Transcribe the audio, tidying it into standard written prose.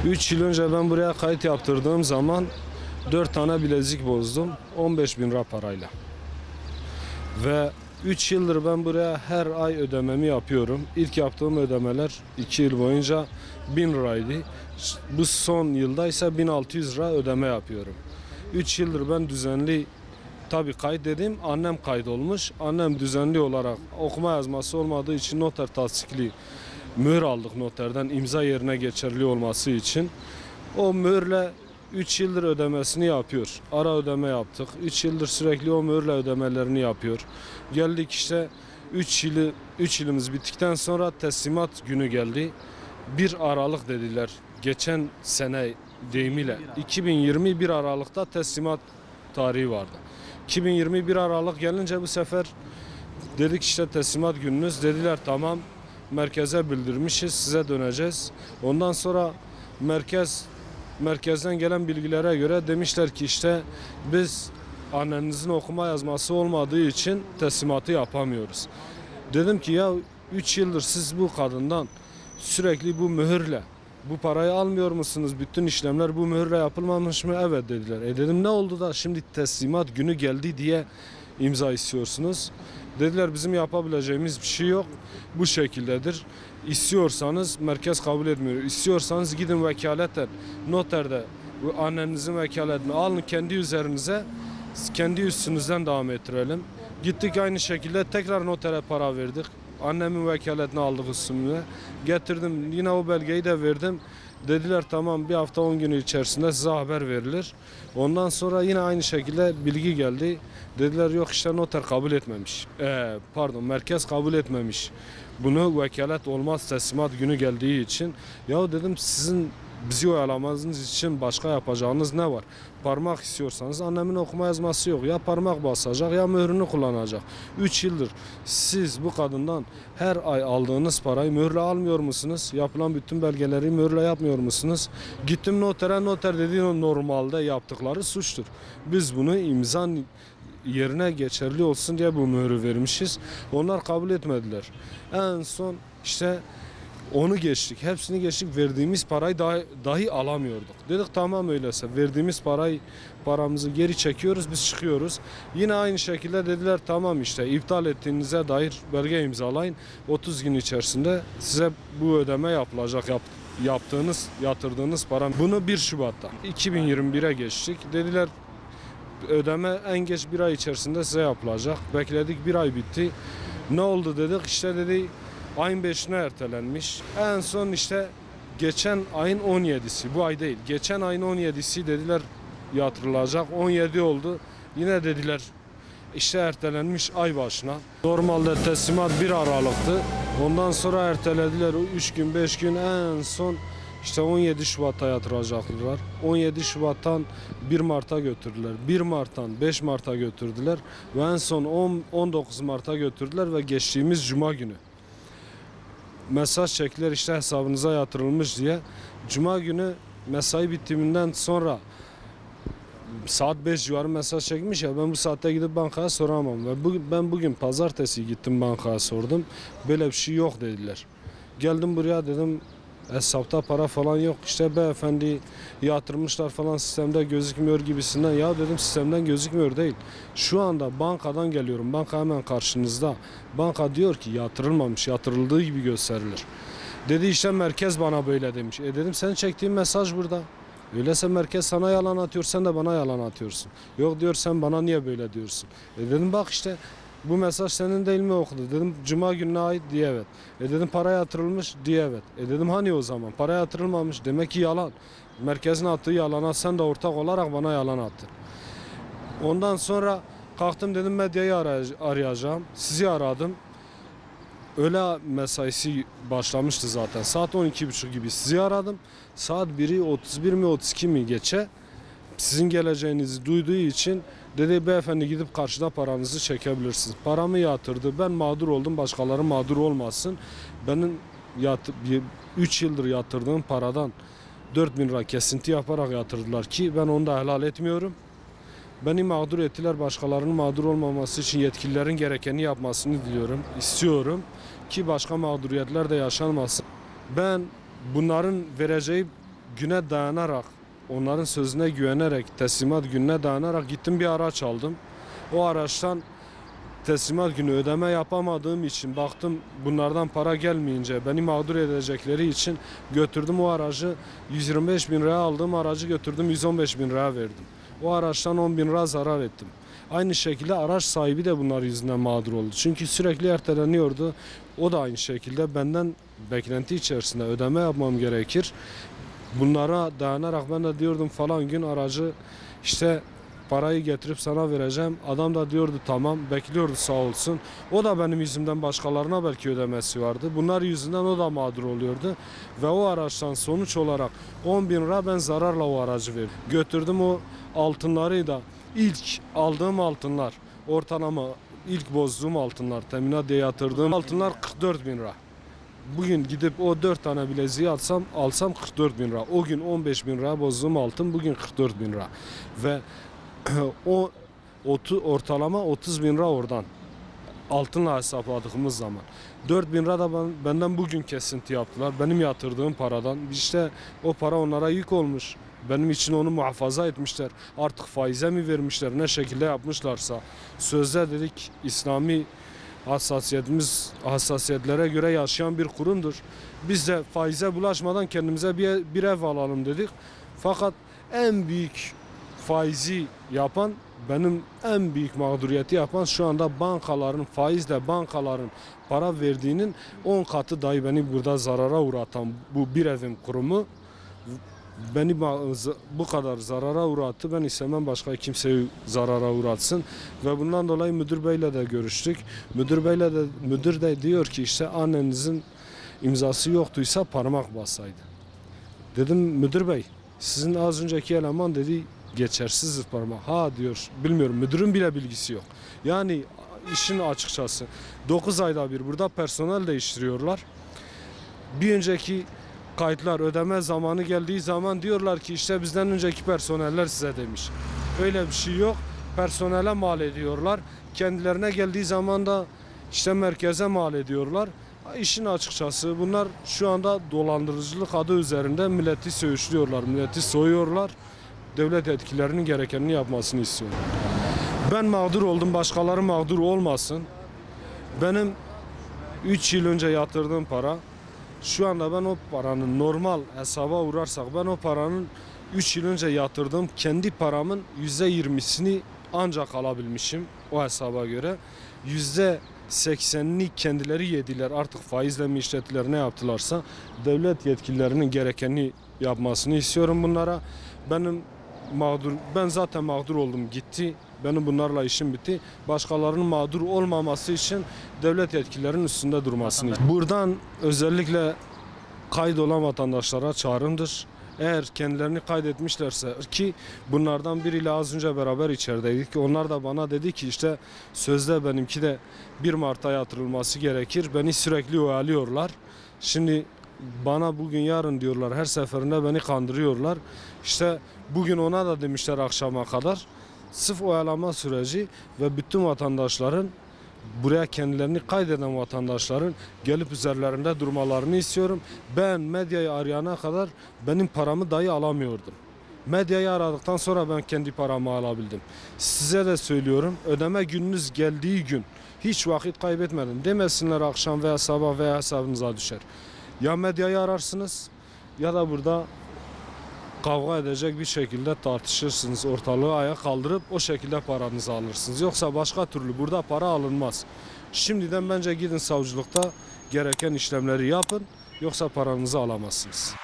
3 yıl önce ben buraya kayıt yaptırdığım zaman 4 tane bilezik bozdum 15 bin lira parayla. Ve 3 yıldır ben buraya her ay ödememi yapıyorum. İlk yaptığım ödemeler 2 yıl boyunca 1000 liraydı. Bu son yılda ise 1600 lira ödeme yapıyorum. 3 yıldır ben düzenli, tabii kayıt dediğim annem kaydolmuş. Annem düzenli olarak okuma yazması olmadığı için noter tasdikli mühür aldık noterden, imza yerine geçerli olması için. O mühürle 3 yıldır ödemesini yapıyor. Ara ödeme yaptık. 3 yıldır sürekli o mühürle ödemelerini yapıyor. Geldik işte 3 yılımız bittikten sonra teslimat günü geldi. 1 Aralık dediler. Geçen sene deyimiyle 2021 Aralık'ta teslimat tarihi vardı. 2021 Aralık gelince bu sefer dedik işte teslimat gününüz. Dediler tamam, merkeze bildirmişiz, size döneceğiz. Ondan sonra merkezden gelen bilgilere göre demişler ki işte biz annenizin okuma yazması olmadığı için teslimatı yapamıyoruz. Dedim ki ya 3 yıldır siz bu kadından sürekli bu mühürle bu parayı almıyor musunuz? Bütün işlemler bu mühürle yapılmamış mı? Evet dediler. Dedim ne oldu da şimdi teslimat günü geldi diye imza istiyorsunuz? Dediler bizim yapabileceğimiz bir şey yok. Bu şekildedir. İstiyorsanız merkez kabul etmiyor. İstiyorsanız gidin vekaleten noterde annenizin vekaletini alın kendi üzerinize, kendi üstünüzden devam ettirelim. Gittik aynı şekilde tekrar notere para verdik. Annemin vekaletini aldık üstüme. Getirdim yine o belgeyi de verdim. Dediler tamam bir hafta 10 günü içerisinde size haber verilir. Ondan sonra yine aynı şekilde bilgi geldi. Dediler yok işte noter kabul etmemiş. Merkez kabul etmemiş. Bunu vekalet olmaz teslimat günü geldiği için. Ya dedim sizin bizi oyalamanız için başka yapacağınız ne var? Parmak istiyorsanız annemin okuma yazması yok. Ya parmak basacak ya mührünü kullanacak. 3 yıldır siz bu kadından her ay aldığınız parayı mühürle almıyor musunuz? Yapılan bütün belgeleri mühürle yapmıyor musunuz? Gittim notere, noter dediği normalde yaptıkları suçtur. Biz bunu imza yerine geçerli olsun diye bu mührü vermişiz. Onlar kabul etmediler. En son işte onu geçtik. Hepsini geçtik. Verdiğimiz parayı dahi alamıyorduk. Dedik tamam öyleyse. Verdiğimiz paramızı geri çekiyoruz. Biz çıkıyoruz. Yine aynı şekilde dediler tamam işte iptal ettiğinize dair belge imzalayın. 30 gün içerisinde size bu ödeme yapılacak. Yatırdığınız para. Bunu 1 Şubat'ta 2021'e geçtik. Dediler ödeme en geç 1 ay içerisinde size yapılacak. Bekledik 1 ay bitti. Ne oldu dedik işte dedi ayın 5'ine ertelenmiş. En son işte geçen ayın 17'si, bu ay değil. Geçen ayın 17'si dediler yatırılacak. 17 oldu. Yine dediler işte ertelenmiş ay başına. Normalde teslimat 1 Aralık'tı. Ondan sonra ertelediler. 3 gün 5 gün en son işte 17 Şubat'ta yatıracaklar. 17 Şubat'tan 1 Mart'a götürdüler. 1 Mart'tan 5 Mart'a götürdüler. Ve en son 19 Mart'a götürdüler ve geçtiğimiz Cuma günü mesaj çektiler işte hesabınıza yatırılmış diye. Cuma günü mesai bitiminden sonra saat 5 civarı mesaj çekmiş ya, ben bu saatte gidip bankaya soramam. Ve ben bugün pazartesi gittim bankaya sordum. Böyle bir şey yok dediler. Geldim buraya dedim hesapta para falan yok. İşte beyefendi yatırmışlar falan sistemde gözükmüyor gibisinden. Ya dedim sistemden gözükmüyor değil. Şu anda bankadan geliyorum. Banka hemen karşınızda. Banka diyor ki yatırılmamış. Yatırıldığı gibi gösterilir. Dedi işte merkez bana böyle demiş. Dedim sen çektiğin mesaj burada. Öyleyse merkez sana yalan atıyor, sen de bana yalan atıyorsun. Yok diyor sen bana niye böyle diyorsun. Dedim bak işte bu mesaj senin değil mi okudu? Dedim cuma gününe ait diye evet. Dedim para yatırılmış diye evet. Dedim hani o zaman para yatırılmamış demek ki yalan. Merkezin attığı yalana sen de ortak olarak bana yalan attın. Ondan sonra kalktım dedim medyayı arayacağım. Sizi aradım. Öğle mesaisi başlamıştı zaten. Saat 12.30 gibi sizi aradım. Saat 1'i 31 mi 32 mi geçe sizin geleceğinizi duyduğu için dedi beyefendi gidip karşıda paranızı çekebilirsiniz. Paramı yatırdı. Ben mağdur oldum. Başkaları mağdur olmasın. Benim 3 yıldır yatırdığım paradan 4.000 lira kesinti yaparak yatırdılar ki ben onu da helal etmiyorum. Beni mağdur ettiler. Başkalarının mağdur olmaması için yetkililerin gerekeni yapmasını diliyorum. İstiyorum ki başka mağduriyetler de yaşanmasın. Ben bunların vereceği güne dayanarak, onların sözüne güvenerek, teslimat gününe dayanarak gittim bir araç aldım. O araçtan teslimat günü ödeme yapamadığım için baktım bunlardan para gelmeyince beni mağdur edecekleri için götürdüm o aracı 125 bin liraya aldığım aracı götürdüm 115 bin liraya verdim. O araçtan 10 bin lira zarar ettim. Aynı şekilde araç sahibi de bunlar yüzünden mağdur oldu. Çünkü sürekli erteleniyordu. O da aynı şekilde benden beklenti içerisinde ödeme yapmam gerekir. Bunlara dayanarak ben de diyordum falan gün aracı işte parayı getirip sana vereceğim. Adam da diyordu tamam, bekliyordu sağ olsun. O da benim yüzümden başkalarına belki ödemesi vardı. Bunlar yüzünden o da mağdur oluyordu. Ve o araçtan sonuç olarak 10 bin lira ben zararla o aracı verdim. Götürdüm o altınları da ilk aldığım altınlar ortalama ilk bozduğum altınlar teminat diye yatırdığım altınlar 44 bin lira. Bugün gidip o 4 tane bileziği alsam 44 bin lira. O gün 15 bin lira bozduğum altın bugün 44 bin lira. Ve o ortalama 30 bin lira oradan altınla hesapladığımız zaman 4 bin lira da benden bugün kesinti yaptılar. Benim yatırdığım paradan işte o para onlara yük olmuş. Benim için onu muhafaza etmişler. Artık faize mi vermişler ne şekilde yapmışlarsa. Sözde dedik İslami hassasiyetlere göre yaşayan bir kurumdur. Biz de faize bulaşmadan kendimize bir ev alalım dedik. Fakat en büyük faizi yapan, benim en büyük mağduriyeti yapan şu anda bankaların, faizle bankaların para verdiğinin 10 katı dahi beni burada zarara uğratan bu bir evim kurumu beni bu kadar zarara uğrattı. Ben istemem başka kimseyi zarara uğratsın. Ve bundan dolayı müdür beyle de görüştük. Müdür de diyor ki işte annenizin imzası yoktuysa parmak bassaydı. Dedim müdür bey sizin az önceki eleman dedi geçersizdir parmak. Ha diyor bilmiyorum müdürün bile bilgisi yok. Yani işin açıkçası 9 ayda bir burada personel değiştiriyorlar. Bir önceki kayıtlar ödeme zamanı geldiği zaman diyorlar ki işte bizden önceki personeller size demiş. Öyle bir şey yok. Personele mal ediyorlar. Kendilerine geldiği zaman da işte merkeze mal ediyorlar. İşin açıkçası bunlar şu anda dolandırıcılık adı üzerinde milleti söğüşlüyorlar, milleti soyuyorlar. Devlet etkilerinin gerekenini yapmasını istiyorum. Ben mağdur oldum, başkaları mağdur olmasın. Benim 3 yıl önce yatırdığım para, şu anda ben o paranın normal hesaba uğrarsak ben o paranın 3 yıl önce yatırdığım kendi paramın %20'sini ancak alabilmişim o hesaba göre. %80'ini kendileri yediler artık faizle mi işlettiler ne yaptılarsa devlet yetkililerinin gerekenini yapmasını istiyorum bunlara. Ben zaten mağdur oldum gitti. Benim bunlarla işim bitti. Başkalarının mağdur olmaması için devlet yetkililerinin üstünde durmasını. Buradan özellikle kaydolan vatandaşlara çağrımdır. Eğer kendilerini kaydetmişlerse ki bunlardan biriyle az önce beraber içerideydik. Onlar da bana dedi ki işte sözde benimki de 1 Mart'a yatırılması gerekir. Beni sürekli oyalıyorlar. Şimdi bana bugün yarın diyorlar her seferinde beni kandırıyorlar. İşte bugün ona da demişler akşama kadar. Sırf oyalama süreci ve bütün vatandaşların buraya kendilerini kaydeden vatandaşların gelip üzerlerinde durmalarını istiyorum. Ben medyayı arayana kadar benim paramı dahi alamıyordum. Medyayı aradıktan sonra ben kendi paramı alabildim. Size de söylüyorum ödeme gününüz geldiği gün hiç vakit kaybetmedin demesinler akşam veya sabah veya hesabınıza düşer. Ya medyayı ararsınız ya da burada kavga edecek bir şekilde tartışırsınız. Ortalığı ayağa kaldırıp o şekilde paranızı alırsınız. Yoksa başka türlü burada para alınmaz. Şimdiden bence gidin savcılıkta gereken işlemleri yapın. Yoksa paranızı alamazsınız.